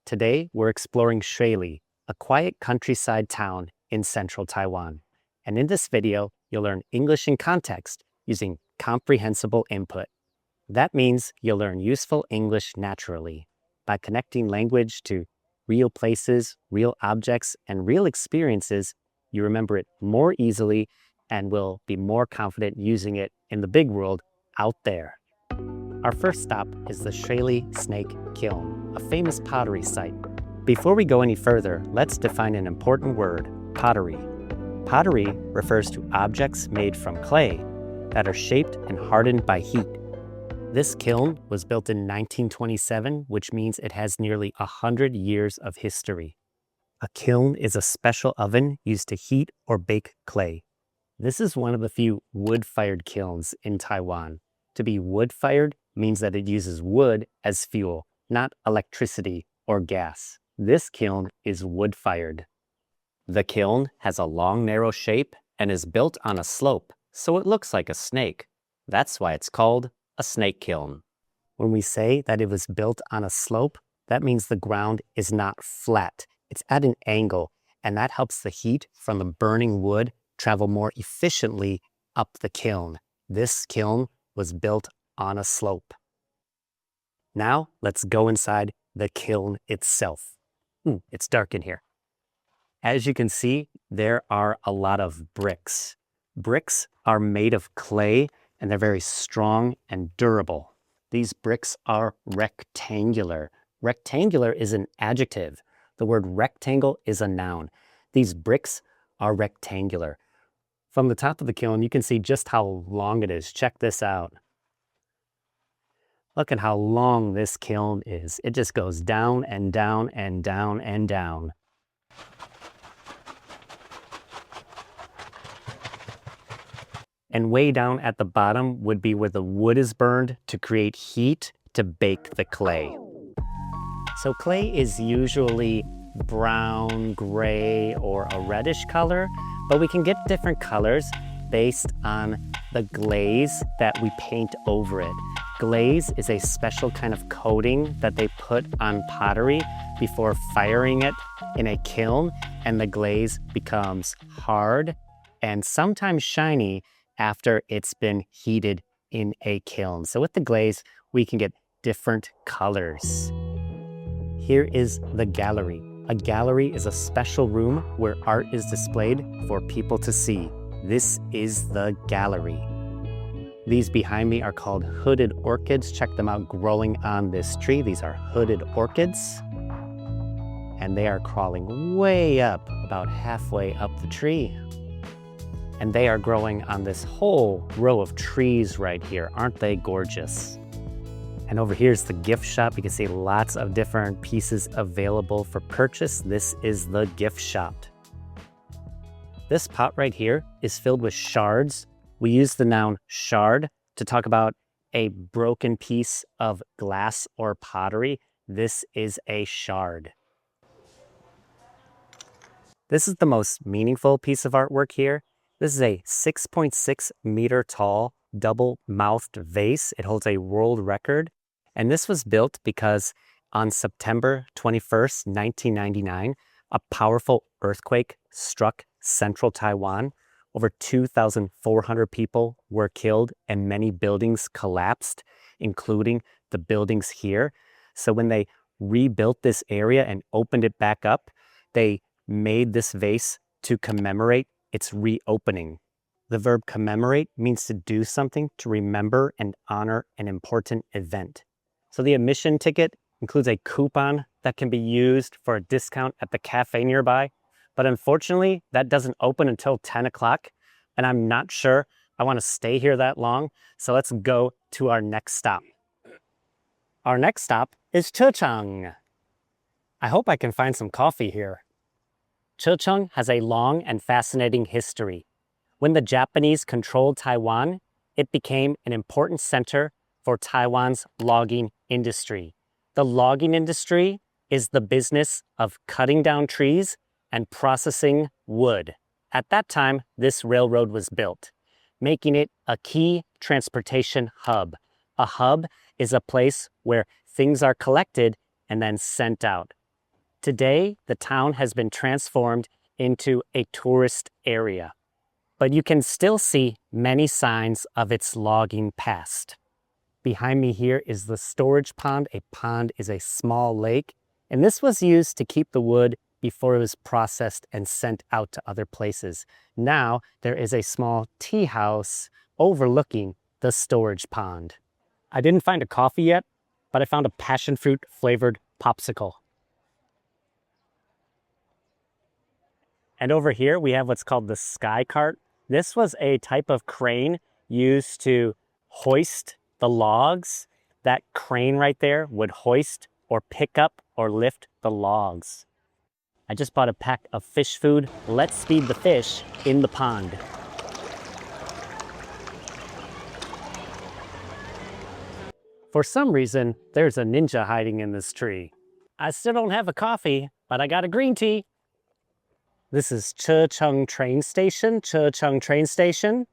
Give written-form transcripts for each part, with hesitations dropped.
Today, we're exploring Shuili, a quiet countryside town in central Taiwan. And in this video, you'll learn English in context using comprehensible input. That means you'll learn useful English naturally by connecting language to real places, real objects, and real experiences. You remember it more easily and will be more confident using it in the big world out there. Our first stop is the Shuili Snake Kiln, a famous pottery site. Before we go any further, let's define an important word, pottery. Pottery refers to objects made from clay that are shaped and hardened by heat. This kiln was built in 1927, which means it has nearly 100 years of history. A kiln is a special oven used to heat or bake clay. This is one of the few wood-fired kilns in Taiwan. To be wood-fired means that it uses wood as fuel, not electricity or gas. This kiln is wood-fired. The kiln has a long, narrow shape and is built on a slope, so it looks like a snake. That's why it's called a snake kiln. When we say that it was built on a slope, that means the ground is not flat. It's at an angle, and that helps the heat from the burning wood travel more efficiently up the kiln. This kiln was built on a slope. Now, let's go inside the kiln itself. It's dark in here. As you can see, there are a lot of bricks. Bricks are made of clay, and they're very strong and durable. These bricks are rectangular. Rectangular is an adjective. The word rectangle is a noun. These bricks are rectangular. From the top of the kiln, you can see just how long it is. Check this out. Look at how long this kiln is. It just goes down and down and down and down. And way down at the bottom would be where the wood is burned to create heat to bake the clay. So clay is usually brown, gray, or a reddish color, but we can get different colors based on the glaze that we paint over it. Glaze is a special kind of coating that they put on pottery before firing it in a kiln, and the glaze becomes hard and sometimes shiny after it's been heated in a kiln. So with the glaze, we can get different colors. Here is the gallery. A gallery is a special room where art is displayed for people to see. This is the gallery. These behind me are called hooded orchids. Check them out growing on this tree. These are hooded orchids. And they are crawling way up, about halfway up the tree. And they are growing on this whole row of trees right here. Aren't they gorgeous? And over here's the gift shop. You can see lots of different pieces available for purchase. This is the gift shop. This pot right here is filled with shards. We use the noun shard to talk about a broken piece of glass or pottery. This is a shard. This is the most meaningful piece of artwork here. This is a 6.6 meter tall double-mouthed vase. It holds a world record. And this was built because on September 21st, 1999, a powerful earthquake struck central Taiwan. Over 2,400 people were killed and many buildings collapsed, including the buildings here. So when they rebuilt this area and opened it back up, they made this vase to commemorate its reopening. The verb commemorate means to do something to remember and honor an important event. So the admission ticket includes a coupon that can be used for a discount at the cafe nearby. But unfortunately, that doesn't open until 10 o'clock, and I'm not sure I want to stay here that long. So let's go to our next stop. Our next stop is Checheng. I hope I can find some coffee here. Checheng has a long and fascinating history. When the Japanese controlled Taiwan, it became an important center for Taiwan's logging industry. The logging industry is the business of cutting down trees and processing wood. At that time, this railroad was built, making it a key transportation hub. A hub is a place where things are collected and then sent out. Today, the town has been transformed into a tourist area, but you can still see many signs of its logging past. Behind me here is the storage pond. A pond is a small lake, and this was used to keep the wood before it was processed and sent out to other places. Now, there is a small tea house overlooking the storage pond. I didn't find a coffee yet, but I found a passion fruit flavored popsicle. And over here, we have what's called the sky cart. This was a type of crane used to hoist the logs. That crane right there would hoist or pick up or lift the logs. I just bought a pack of fish food. Let's feed the fish in the pond. For some reason, there's a ninja hiding in this tree. I still don't have a coffee, but I got a green tea. This is Checheng train station, Checheng train station.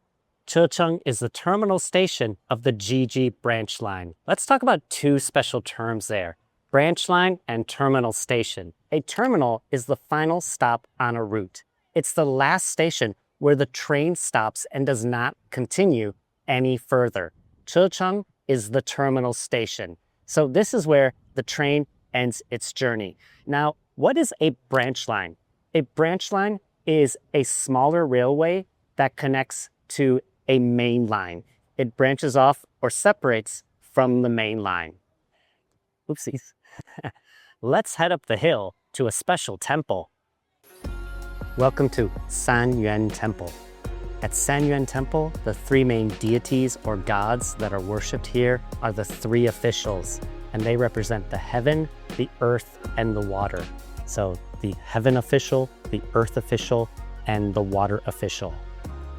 Checheng is the terminal station of the GG branch line. Let's talk about two special terms there, branch line and terminal station. A terminal is the final stop on a route. It's the last station where the train stops and does not continue any further. Checheng is the terminal station. So this is where the train ends its journey. Now, what is a branch line? A branch line is a smaller railway that connects to a main line. It branches off or separates from the main line. Oopsies. Let's head up the hill to a special temple. Welcome to Sanyuan Temple. At Sanyuan Temple, the three main deities or gods that are worshipped here are the three officials, and they represent the heaven, the earth, and the water. So the heaven official, the earth official, and the water official.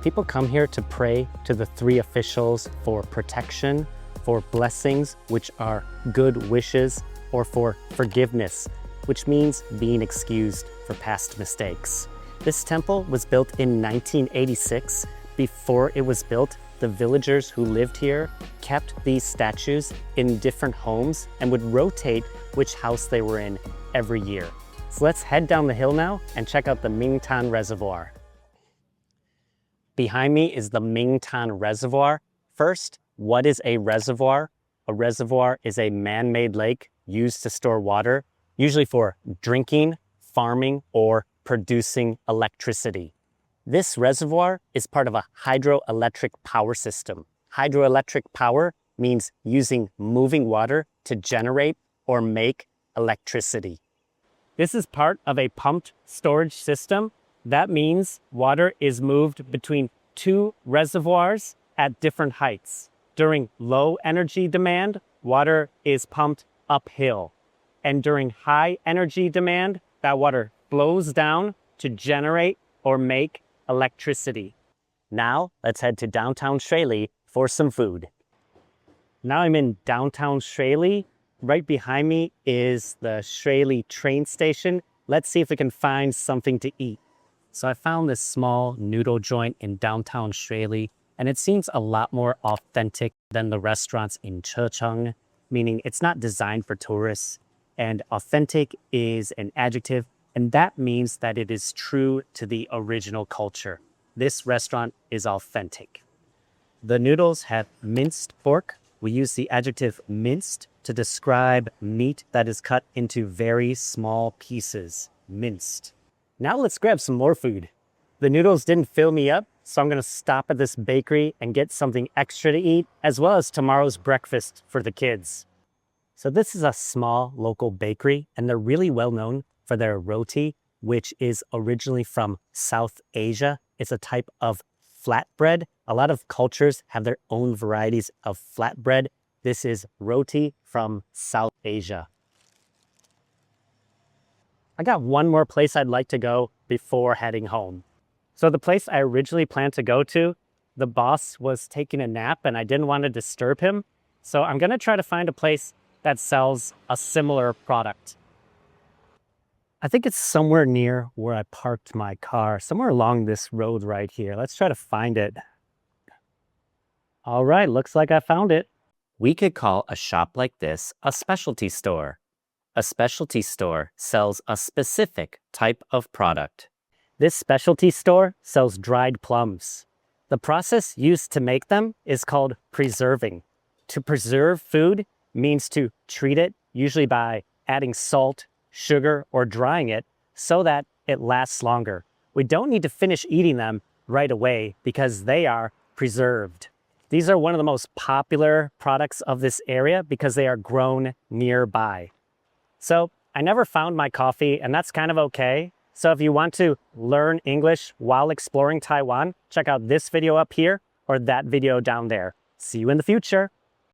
People come here to pray to the three officials for protection, for blessings, which are good wishes, or for forgiveness, which means being excused for past mistakes. This temple was built in 1986. Before it was built, the villagers who lived here kept these statues in different homes and would rotate which house they were in every year. So let's head down the hill now and check out the Mingtan Reservoir. Behind me is the Mingtan Reservoir. First, what is a reservoir? A reservoir is a man-made lake used to store water, usually for drinking, farming, or producing electricity. This reservoir is part of a hydroelectric power system. Hydroelectric power means using moving water to generate or make electricity. This is part of a pumped storage system. That means water is moved between two reservoirs at different heights. During low energy demand, water is pumped uphill. And during high energy demand, that water flows down to generate or make electricity. Now, let's head to downtown Shuili for some food. Now I'm in downtown Shuili. Right behind me is the Shuili train station. Let's see if we can find something to eat. So I found this small noodle joint in downtown Shuili, and it seems a lot more authentic than the restaurants in Checheng, meaning it's not designed for tourists. And authentic is an adjective, and that means that it is true to the original culture. This restaurant is authentic. The noodles have minced pork. We use the adjective minced to describe meat that is cut into very small pieces, minced. Now let's grab some more food. The noodles didn't fill me up, so I'm gonna stop at this bakery and get something extra to eat, as well as tomorrow's breakfast for the kids. So this is a small local bakery, and they're really well known for their roti, which is originally from South Asia. It's a type of flatbread. A lot of cultures have their own varieties of flatbread. This is roti from South Asia. I got one more place I'd like to go before heading home. So the place I originally planned to go to, the boss was taking a nap and I didn't want to disturb him. So I'm gonna try to find a place that sells a similar product. I think it's somewhere near where I parked my car, somewhere along this road right here. Let's try to find it. All right, looks like I found it. We could call a shop like this a specialty store. a specialty store sells a specific type of product. This specialty store sells dried plums. The process used to make them is called preserving. To preserve food means to treat it, usually by adding salt, sugar, or drying it so that it lasts longer. We don't need to finish eating them right away because they are preserved. These are one of the most popular products of this area because they are grown nearby. So I never found my coffee, and that's kind of okay. So if you want to learn English while exploring Taiwan, check out this video up here or that video down there. See you in the future.